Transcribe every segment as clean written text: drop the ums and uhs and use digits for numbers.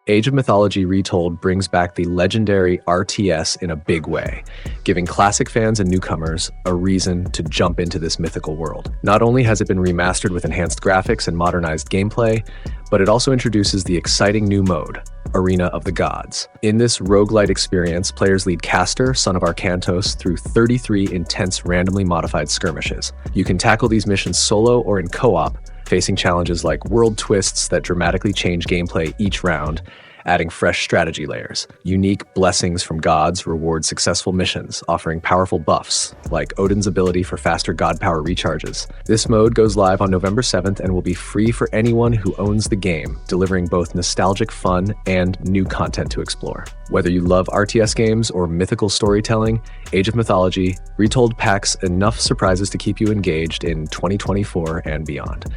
Age of Mythology Retold brings back the legendary RTS in a big way, giving classic fans and newcomers a reason to jump into this mythical world. Not only has it been remastered with enhanced graphics and modernized gameplay, but it also introduces the exciting new mode, Arena of the Gods. In this roguelite experience, players lead Castor, son of Arcantos, through 33 intense randomly modified skirmishes. You can tackle these missions solo or in co-op, facing challenges like world twists that dramatically change gameplay each round, adding fresh strategy layers. Unique blessings from gods reward successful missions, offering powerful buffs, like Odin's ability for faster god power recharges. This mode goes live on November 7th and will be free for anyone who owns the game, delivering both nostalgic fun and new content to explore. Whether you love RTS games or mythical storytelling, Age of Mythology Retold packs enough surprises to keep you engaged in 2024 and beyond.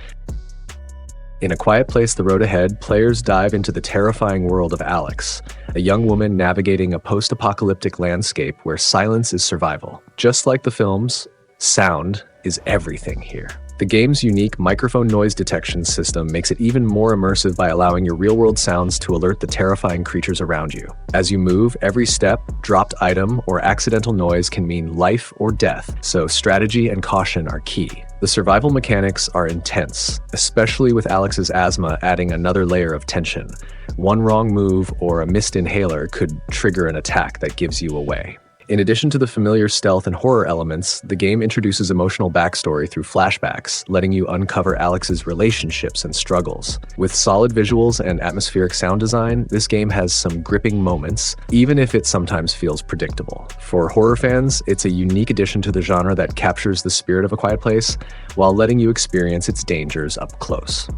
In A Quiet Place: The Road Ahead, players dive into the terrifying world of Alex, a young woman navigating a post-apocalyptic landscape where silence is survival. Just like the films, sound is everything here. The game's unique microphone noise detection system makes it even more immersive by allowing your real-world sounds to alert the terrifying creatures around you. As you move, every step, dropped item, or accidental noise can mean life or death, so strategy and caution are key. The survival mechanics are intense, especially with Alex's asthma adding another layer of tension. One wrong move or a missed inhaler could trigger an attack that gives you away. In addition to the familiar stealth and horror elements, the game introduces emotional backstory through flashbacks, letting you uncover Alex's relationships and struggles. With solid visuals and atmospheric sound design, this game has some gripping moments, even if it sometimes feels predictable. For horror fans, it's a unique addition to the genre that captures the spirit of A Quiet Place, while letting you experience its dangers up close.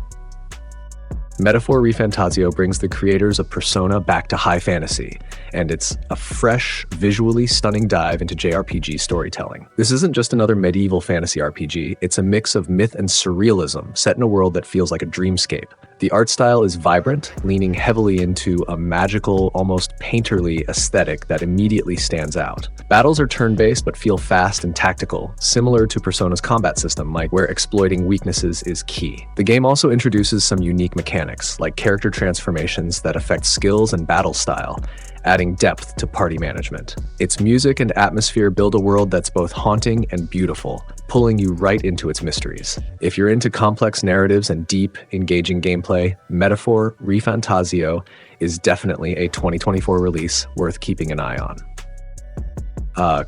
Metaphor ReFantazio brings the creators of Persona back to high fantasy, and it's a fresh, visually stunning dive into JRPG storytelling. This isn't just another medieval fantasy RPG, it's a mix of myth and surrealism set in a world that feels like a dreamscape. The art style is vibrant, leaning heavily into a magical, almost painterly aesthetic that immediately stands out. Battles are turn-based but feel fast and tactical, similar to Persona's combat system, where exploiting weaknesses is key. The game also introduces some unique mechanics, like character transformations that affect skills and battle style, adding depth to party management. Its music and atmosphere build a world that's both haunting and beautiful, pulling you right into its mysteries. If you're into complex narratives and deep, engaging gameplay, Metaphor ReFantazio is definitely a 2024 release worth keeping an eye on.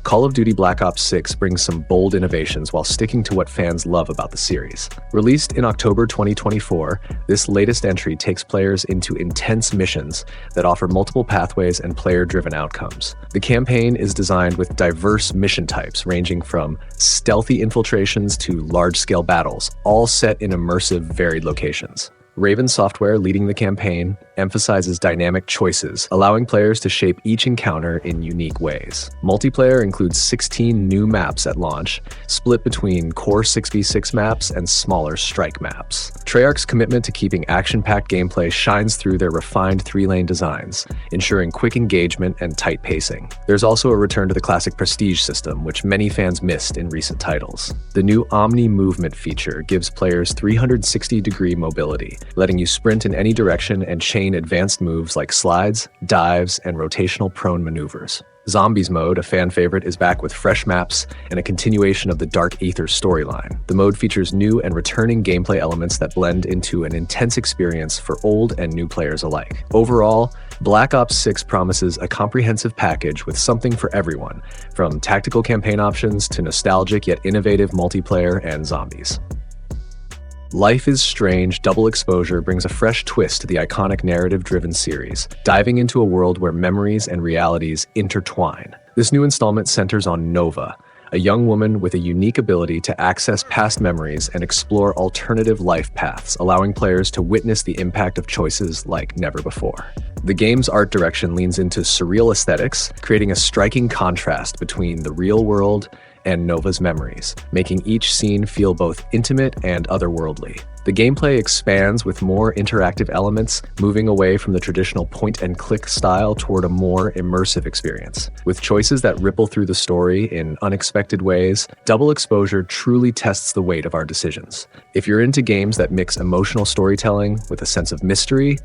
Call of Duty Black Ops 6 brings some bold innovations while sticking to what fans love about the series. Released in October 2024, this latest entry takes players into intense missions that offer multiple pathways and player-driven outcomes. The campaign is designed with diverse mission types, ranging from stealthy infiltrations to large-scale battles, all set in immersive, varied locations. Raven Software, leading the campaign, emphasizes dynamic choices, allowing players to shape each encounter in unique ways. Multiplayer includes 16 new maps at launch, split between core 6v6 maps and smaller strike maps. Treyarch's commitment to keeping action-packed gameplay shines through their refined 3-lane designs, ensuring quick engagement and tight pacing. There's also a return to the classic prestige system, which many fans missed in recent titles. The new Omni Movement feature gives players 360-degree mobility, letting you sprint in any direction and chain advanced moves like slides, dives, and rotational prone maneuvers. Zombies mode, a fan favorite, is back with fresh maps and a continuation of the Dark Aether storyline. The mode features new and returning gameplay elements that blend into an intense experience for old and new players alike. Overall, Black Ops 6 promises a comprehensive package with something for everyone, from tactical campaign options to nostalgic yet innovative multiplayer and zombies. Life is Strange Double Exposure brings a fresh twist to the iconic narrative-driven series, diving into a world where memories and realities intertwine. This new installment centers on Neva, a young woman with a unique ability to access past memories and explore alternative life paths, allowing players to witness the impact of choices like never before. The game's art direction leans into surreal aesthetics, creating a striking contrast between the real world and Nova's memories, making each scene feel both intimate and otherworldly. The gameplay expands with more interactive elements, moving away from the traditional point-and-click style toward a more immersive experience. With choices that ripple through the story in unexpected ways, Double Exposure truly tests the weight of our decisions. If you're into games that mix emotional storytelling with a sense of mystery,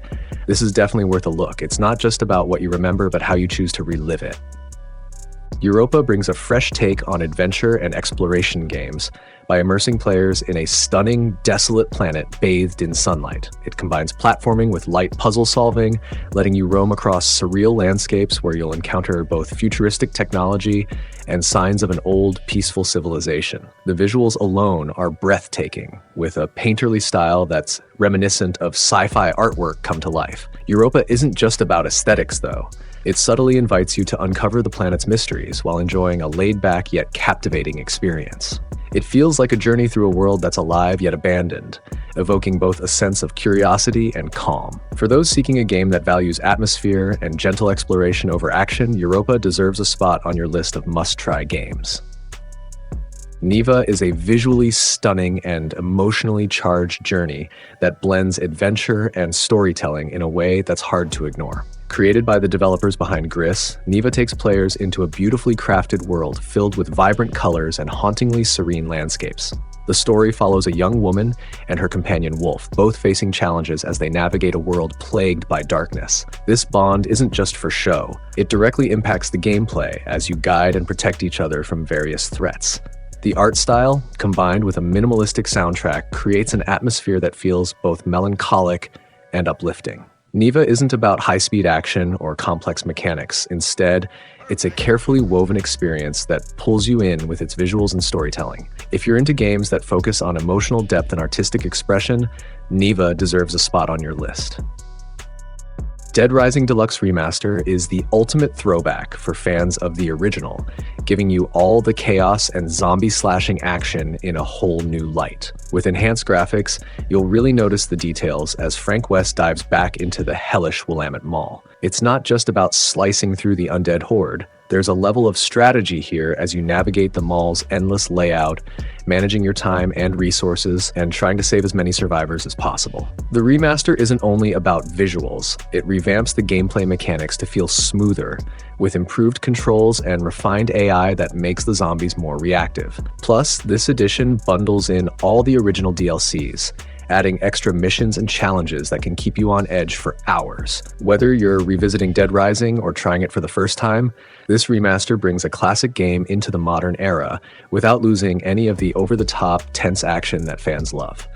this is definitely worth a look. It's not just about what you remember, but how you choose to relive it. Europa brings a fresh take on adventure and exploration games by immersing players in a stunning, desolate planet bathed in sunlight. It combines platforming with light puzzle solving, letting you roam across surreal landscapes where you'll encounter both futuristic technology and signs of an old, peaceful civilization. The visuals alone are breathtaking, with a painterly style that's reminiscent of sci-fi artwork come to life. Europa isn't just about aesthetics, though. It subtly invites you to uncover the planet's mysteries while enjoying a laid-back yet captivating experience. It feels like a journey through a world that's alive yet abandoned, evoking both a sense of curiosity and calm. For those seeking a game that values atmosphere and gentle exploration over action, Europa deserves a spot on your list of must-try games. Neva is a visually stunning and emotionally charged journey that blends adventure and storytelling in a way that's hard to ignore. Created by the developers behind Gris, Neva takes players into a beautifully crafted world filled with vibrant colors and hauntingly serene landscapes. The story follows a young woman and her companion Wolf, both facing challenges as they navigate a world plagued by darkness. This bond isn't just for show, it directly impacts the gameplay as you guide and protect each other from various threats. The art style, combined with a minimalistic soundtrack, creates an atmosphere that feels both melancholic and uplifting. Neva isn't about high-speed action or complex mechanics. Instead, it's a carefully woven experience that pulls you in with its visuals and storytelling. If you're into games that focus on emotional depth and artistic expression, Neva deserves a spot on your list. Dead Rising Deluxe Remaster is the ultimate throwback for fans of the original, giving you all the chaos and zombie-slashing action in a whole new light. With enhanced graphics, you'll really notice the details as Frank West dives back into the hellish Willamette Mall. It's not just about slicing through the undead horde. There's a level of strategy here as you navigate the mall's endless layout, managing your time and resources, and trying to save as many survivors as possible. The remaster isn't only about visuals, it revamps the gameplay mechanics to feel smoother, with improved controls and refined AI that makes the zombies more reactive. Plus, this edition bundles in all the original DLCs, adding extra missions and challenges that can keep you on edge for hours. Whether you're revisiting Dead Rising or trying it for the first time, this remaster brings a classic game into the modern era without losing any of the over-the-top, tense action that fans love.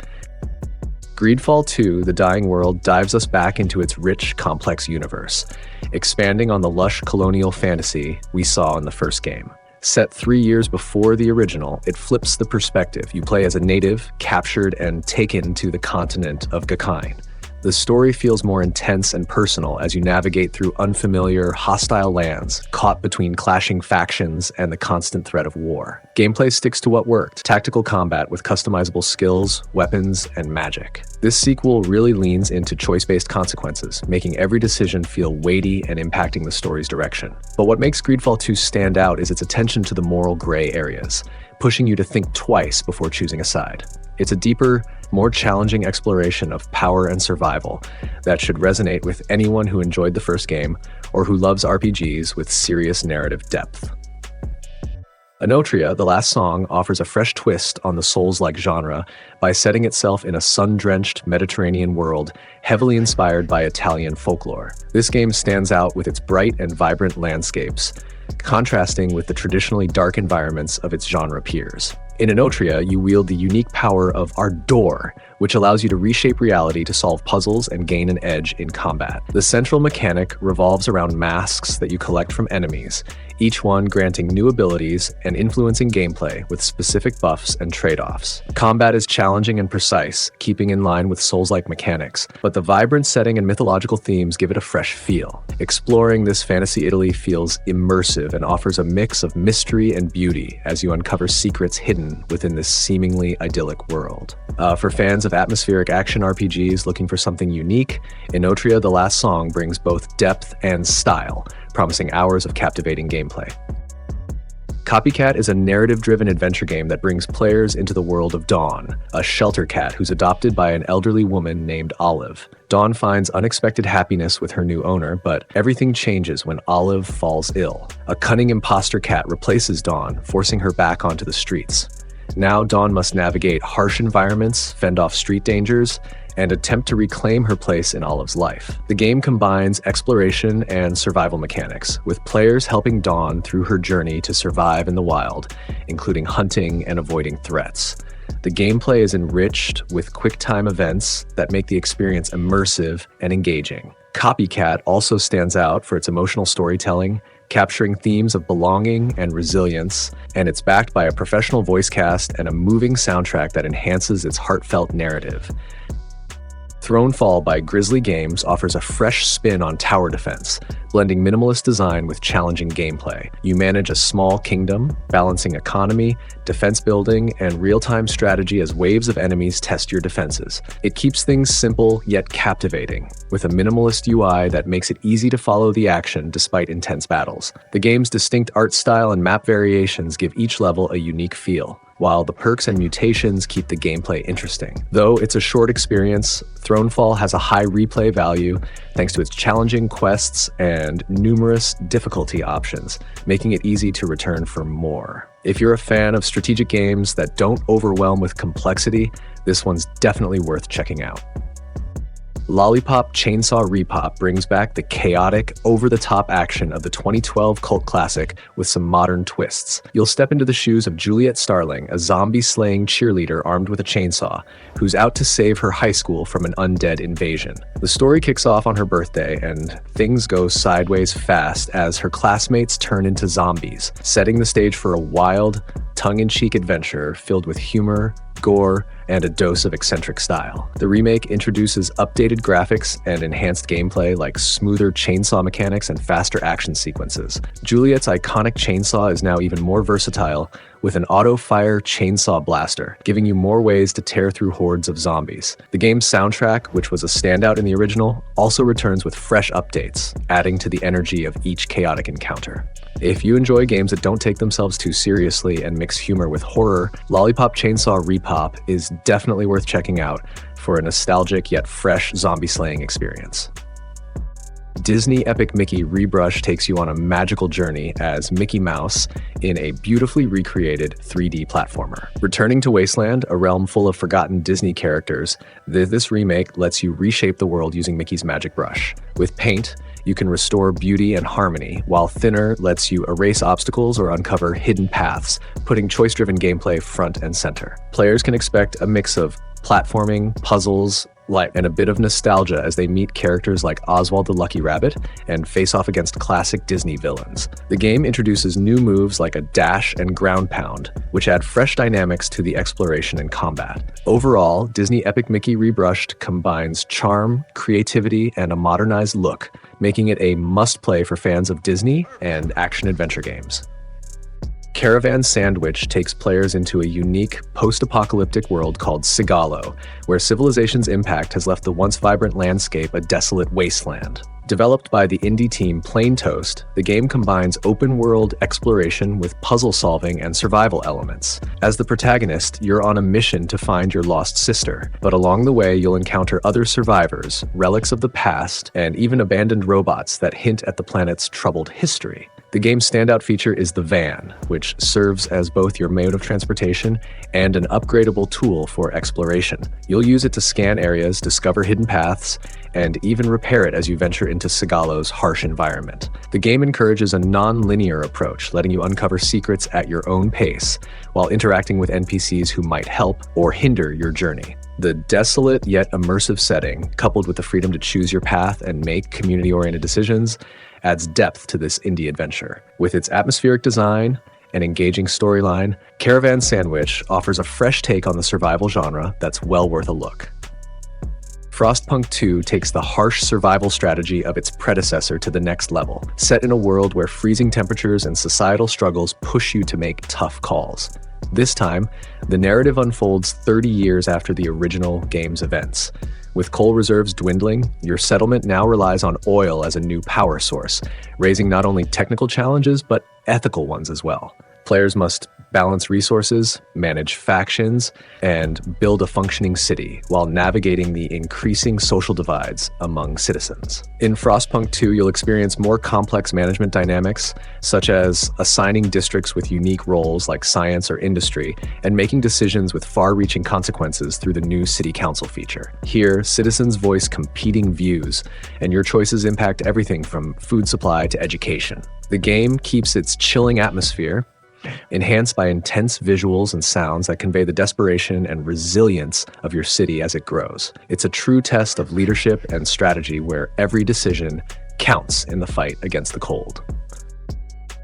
GreedFall 2: The Dying World dives us back into its rich, complex universe, expanding on the lush colonial fantasy we saw in the first game. Set 3 years before the original, it flips the perspective. You play as a native, captured and taken to the continent of Gakain. The story feels more intense and personal as you navigate through unfamiliar, hostile lands, caught between clashing factions and the constant threat of war. Gameplay sticks to what worked: tactical combat with customizable skills, weapons, and magic. This sequel really leans into choice-based consequences, making every decision feel weighty and impacting the story's direction. But what makes GreedFall 2 stand out is its attention to the moral gray areas, pushing you to think twice before choosing a side. It's a deeper, more challenging exploration of power and survival that should resonate with anyone who enjoyed the first game or who loves RPGs with serious narrative depth. Enotria, the last song, offers a fresh twist on the Souls-like genre by setting itself in a sun-drenched Mediterranean world heavily inspired by Italian folklore. This game stands out with its bright and vibrant landscapes, contrasting with the traditionally dark environments of its genre peers. In Enotria, you wield the unique power of Ardor, which allows you to reshape reality to solve puzzles and gain an edge in combat. The central mechanic revolves around masks that you collect from enemies, each one granting new abilities and influencing gameplay with specific buffs and trade-offs. Combat is challenging and precise, keeping in line with Souls-like mechanics, but the vibrant setting and mythological themes give it a fresh feel. Exploring this fantasy Italy feels immersive and offers a mix of mystery and beauty as you uncover secrets hidden within this seemingly idyllic world. For fans of atmospheric action RPGs looking for something unique, Enotria: The Last Song brings both depth and style, promising hours of captivating gameplay. Copycat is a narrative-driven adventure game that brings players into the world of Dawn, a shelter cat who's adopted by an elderly woman named Olive. Dawn finds unexpected happiness with her new owner, but everything changes when Olive falls ill. A cunning imposter cat replaces Dawn, forcing her back onto the streets. Now Dawn must navigate harsh environments, fend off street dangers, and attempt to reclaim her place in Olive's life. The game combines exploration and survival mechanics, with players helping Dawn through her journey to survive in the wild, including hunting and avoiding threats. The gameplay is enriched with quick-time events that make the experience immersive and engaging. Copycat also stands out for its emotional storytelling, capturing themes of belonging and resilience, and it's backed by a professional voice cast and a moving soundtrack that enhances its heartfelt narrative. Thronefall by Grizzly Games offers a fresh spin on tower defense, blending minimalist design with challenging gameplay. You manage a small kingdom, balancing economy, defense building, and real-time strategy as waves of enemies test your defenses. It keeps things simple yet captivating, with a minimalist UI that makes it easy to follow the action despite intense battles. The game's distinct art style and map variations give each level a unique feel, while the perks and mutations keep the gameplay interesting. Though it's a short experience, Thronefall has a high replay value thanks to its challenging quests and numerous difficulty options, making it easy to return for more. If you're a fan of strategic games that don't overwhelm with complexity, this one's definitely worth checking out. LOLLIPOP Chainsaw RePOP brings back the chaotic, over-the-top action of the 2012 cult classic with some modern twists. You'll step into the shoes of Juliet Starling, a zombie-slaying cheerleader armed with a chainsaw, who's out to save her high school from an undead invasion. The story kicks off on her birthday, and things go sideways fast as her classmates turn into zombies, setting the stage for a wild, tongue-in-cheek adventure filled with humor, gore, and a dose of eccentric style. The remake introduces updated graphics and enhanced gameplay like smoother chainsaw mechanics and faster action sequences. Juliet's iconic chainsaw is now even more versatile, with an auto-fire chainsaw blaster, giving you more ways to tear through hordes of zombies. The game's soundtrack, which was a standout in the original, also returns with fresh updates, adding to the energy of each chaotic encounter. If you enjoy games that don't take themselves too seriously and mix humor with horror, LOLLIPOP Chainsaw RePOP is definitely worth checking out for a nostalgic yet fresh zombie-slaying experience. Disney Epic Mickey Rebrushed takes you on a magical journey as Mickey Mouse in a beautifully recreated 3D platformer. Returning to Wasteland, a realm full of forgotten Disney characters, this remake lets you reshape the world using Mickey's magic brush. With paint, you can restore beauty and harmony, while Thinner lets you erase obstacles or uncover hidden paths, putting choice-driven gameplay front and center. Players can expect a mix of platforming, puzzles, and a bit of nostalgia as they meet characters like Oswald the Lucky Rabbit and face off against classic Disney villains. The game introduces new moves like a dash and ground pound, which add fresh dynamics to the exploration and combat. Overall, Disney Epic Mickey Rebrushed combines charm, creativity, and a modernized look, making it a must-play for fans of Disney and action-adventure games. Caravan Sandwitch takes players into a unique, post-apocalyptic world called Sigalo, where civilization's impact has left the once vibrant landscape a desolate wasteland. Developed by the indie team Plain Toast, the game combines open-world exploration with puzzle-solving and survival elements. As the protagonist, you're on a mission to find your lost sister, but along the way you'll encounter other survivors, relics of the past, and even abandoned robots that hint at the planet's troubled history. The game's standout feature is the van, which serves as both your mode of transportation and an upgradable tool for exploration. You'll use it to scan areas, discover hidden paths, and even repair it as you venture into Sigalo's harsh environment. The game encourages a non-linear approach, letting you uncover secrets at your own pace, while interacting with NPCs who might help or hinder your journey. The desolate yet immersive setting, coupled with the freedom to choose your path and make community-oriented decisions, adds depth to this indie adventure. With its atmospheric design and engaging storyline, Caravan Sandwich offers a fresh take on the survival genre that's well worth a look. Frostpunk 2 takes the harsh survival strategy of its predecessor to the next level, set in a world where freezing temperatures and societal struggles push you to make tough calls. This time, the narrative unfolds 30 years after the original game's events. With coal reserves dwindling, your settlement now relies on oil as a new power source, raising not only technical challenges but ethical ones as well. Players must balance resources, manage factions, and build a functioning city while navigating the increasing social divides among citizens. In Frostpunk 2, you'll experience more complex management dynamics, such as assigning districts with unique roles like science or industry, and making decisions with far-reaching consequences through the new City Council feature. Here, citizens voice competing views, and your choices impact everything from food supply to education. The game keeps its chilling atmosphere, enhanced by intense visuals and sounds that convey the desperation and resilience of your city as it grows. It's a true test of leadership and strategy where every decision counts in the fight against the cold.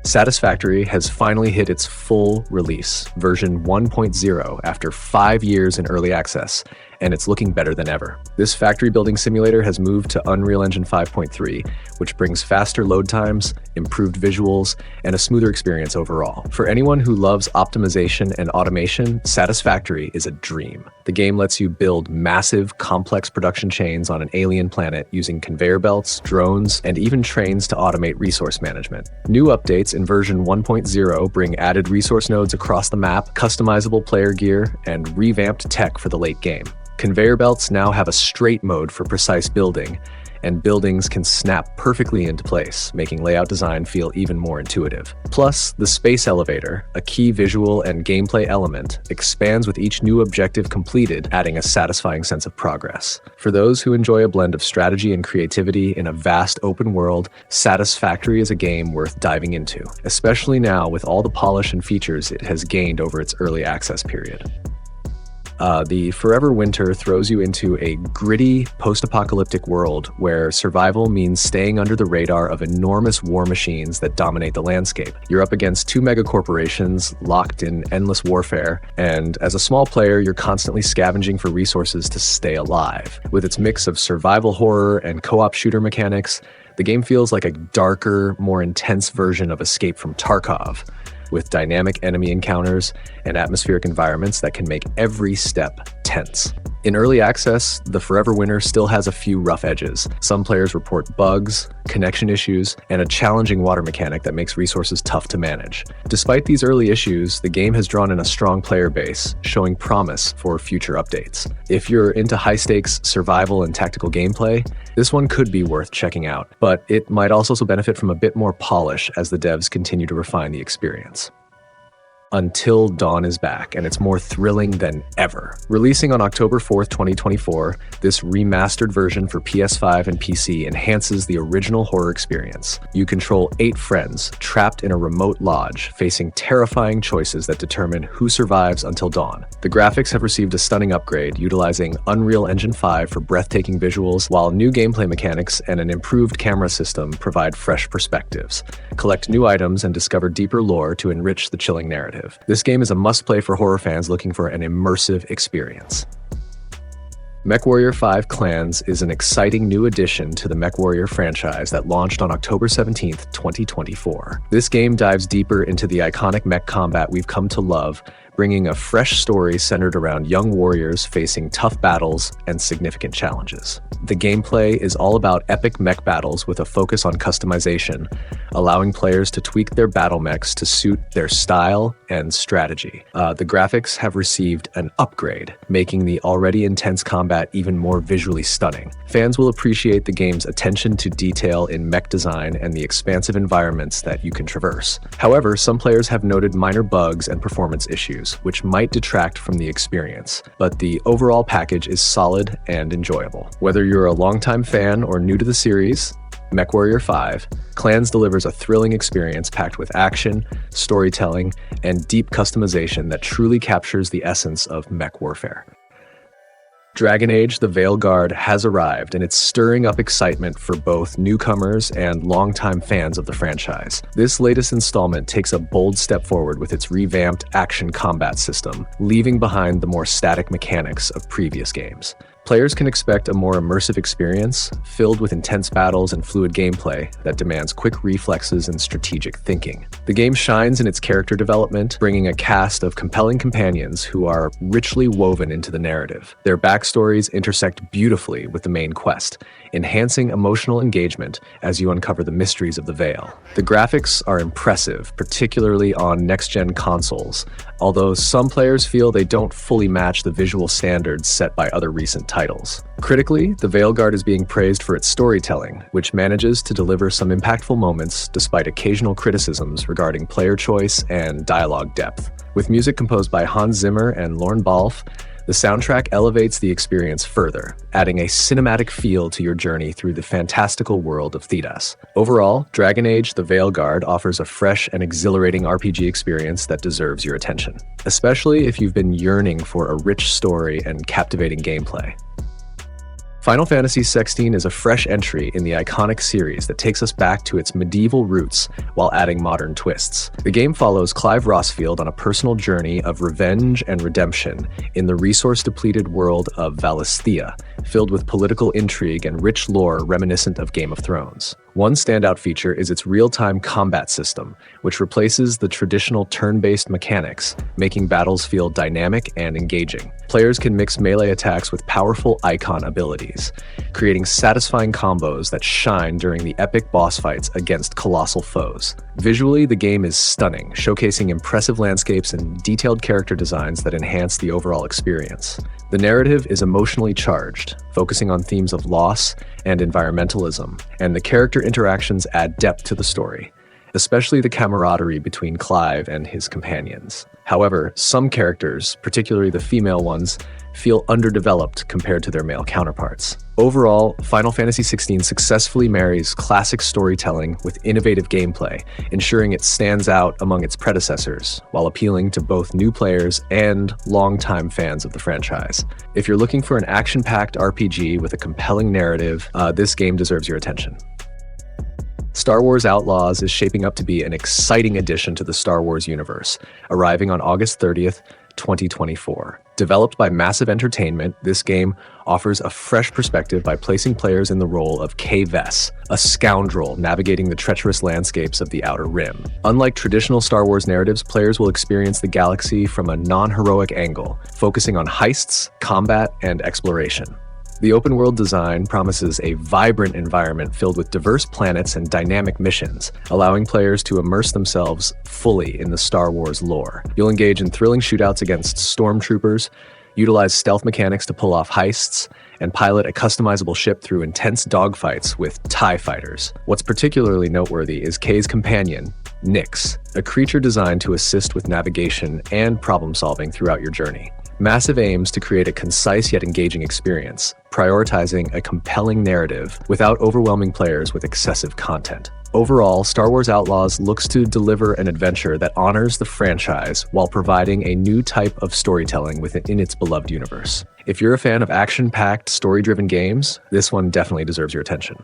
Satisfactory has finally hit its full release, version 1.0, after 5 years in early access, and it's looking better than ever. This factory building simulator has moved to Unreal Engine 5.3, which brings faster load times, improved visuals, and a smoother experience overall. For anyone who loves optimization and automation, Satisfactory is a dream. The game lets you build massive, complex production chains on an alien planet using conveyor belts, drones, and even trains to automate resource management. New updates in version 1.0 bring added resource nodes across the map, customizable player gear, and revamped tech for the late game. Conveyor belts now have a straight mode for precise building, and buildings can snap perfectly into place, making layout design feel even more intuitive. Plus, the space elevator, a key visual and gameplay element, expands with each new objective completed, adding a satisfying sense of progress. For those who enjoy a blend of strategy and creativity in a vast open world, Satisfactory is a game worth diving into, especially now with all the polish and features it has gained over its early access period. The Forever Winter throws you into a gritty, post-apocalyptic world where survival means staying under the radar of enormous war machines that dominate the landscape. You're up against 2 mega corporations locked in endless warfare, and as a small player, you're constantly scavenging for resources to stay alive. With its mix of survival horror and co-op shooter mechanics, the game feels like a darker, more intense version of Escape from Tarkov, with dynamic enemy encounters and atmospheric environments that can make every step tense. In early access, the Forever Winter still has a few rough edges. Some players report bugs, connection issues, and a challenging water mechanic that makes resources tough to manage. Despite these early issues, the game has drawn in a strong player base, showing promise for future updates. If you're into high-stakes survival and tactical gameplay, this one could be worth checking out, but it might also benefit from a bit more polish as the devs continue to refine the experience. Until Dawn is back, and it's more thrilling than ever. Releasing on October 4th, 2024, this remastered version for PS5 and PC enhances the original horror experience. You control 8 friends trapped in a remote lodge, facing terrifying choices that determine who survives until dawn. The graphics have received a stunning upgrade, utilizing Unreal Engine 5 for breathtaking visuals, while new gameplay mechanics and an improved camera system provide fresh perspectives. Collect new items and discover deeper lore to enrich the chilling narrative. This game is a must-play for horror fans looking for an immersive experience. MechWarrior 5 Clans is an exciting new addition to the MechWarrior franchise that launched on October 17, 2024. This game dives deeper into the iconic mech combat we've come to love, bringing a fresh story centered around young warriors facing tough battles and significant challenges. The gameplay is all about epic mech battles with a focus on customization, allowing players to tweak their battle mechs to suit their style and strategy. The graphics have received an upgrade, making the already intense combat even more visually stunning. Fans will appreciate the game's attention to detail in mech design and the expansive environments that you can traverse. However, some players have noted minor bugs and performance issues, which might detract from the experience, but the overall package is solid and enjoyable. Whether you're a longtime fan or new to the series, MechWarrior 5 Clans delivers a thrilling experience packed with action, storytelling, and deep customization that truly captures the essence of mech warfare. Dragon Age: The Veliguard has arrived, and it's stirring up excitement for both newcomers and longtime fans of the franchise. This latest installment takes a bold step forward with its revamped action combat system, leaving behind the more static mechanics of previous games. Players can expect a more immersive experience, filled with intense battles and fluid gameplay that demands quick reflexes and strategic thinking. The game shines in its character development, bringing a cast of compelling companions who are richly woven into the narrative. Their backstories intersect beautifully with the main quest, enhancing emotional engagement as you uncover the mysteries of the Veil. The graphics are impressive, particularly on next-gen consoles, although some players feel they don't fully match the visual standards set by other recent titles. Critically, the Veliguard is being praised for its storytelling, which manages to deliver some impactful moments despite occasional criticisms regarding player choice and dialogue depth. With music composed by Hans Zimmer and Lorne Balfe, the soundtrack elevates the experience further, adding a cinematic feel to your journey through the fantastical world of Thedas. Overall, Dragon Age: The Veliguard offers a fresh and exhilarating RPG experience that deserves your attention, especially if you've been yearning for a rich story and captivating gameplay. Final Fantasy XVI is a fresh entry in the iconic series that takes us back to its medieval roots while adding modern twists. The game follows Clive Rossfield on a personal journey of revenge and redemption in the resource-depleted world of Valisthea, filled with political intrigue and rich lore reminiscent of Game of Thrones. One standout feature is its real-time combat system, which replaces the traditional turn-based mechanics, making battles feel dynamic and engaging. Players can mix melee attacks with powerful icon abilities, creating satisfying combos that shine during the epic boss fights against colossal foes. Visually, the game is stunning, showcasing impressive landscapes and detailed character designs that enhance the overall experience. The narrative is emotionally charged, focusing on themes of loss and environmentalism, and the character interactions add depth to the story, especially the camaraderie between Clive and his companions. However, some characters, particularly the female ones, feel underdeveloped compared to their male counterparts. Overall, Final Fantasy XVI successfully marries classic storytelling with innovative gameplay, ensuring it stands out among its predecessors, while appealing to both new players and longtime fans of the franchise. If you're looking for an action-packed RPG with a compelling narrative, this game deserves your attention. Star Wars Outlaws is shaping up to be an exciting addition to the Star Wars universe, arriving on August 30th, 2024. Developed by Massive Entertainment, this game offers a fresh perspective by placing players in the role of Kay Vess, a scoundrel navigating the treacherous landscapes of the Outer Rim. Unlike traditional Star Wars narratives, players will experience the galaxy from a non-heroic angle, focusing on heists, combat, and exploration. The open-world design promises a vibrant environment filled with diverse planets and dynamic missions, allowing players to immerse themselves fully in the Star Wars lore. You'll engage in thrilling shootouts against stormtroopers, utilize stealth mechanics to pull off heists, and pilot a customizable ship through intense dogfights with TIE fighters. What's particularly noteworthy is Kay's companion, Nyx, a creature designed to assist with navigation and problem-solving throughout your journey. Massive aims to create a concise yet engaging experience, prioritizing a compelling narrative without overwhelming players with excessive content. Overall, Star Wars Outlaws looks to deliver an adventure that honors the franchise while providing a new type of storytelling within its beloved universe. If you're a fan of action-packed, story-driven games, this one definitely deserves your attention.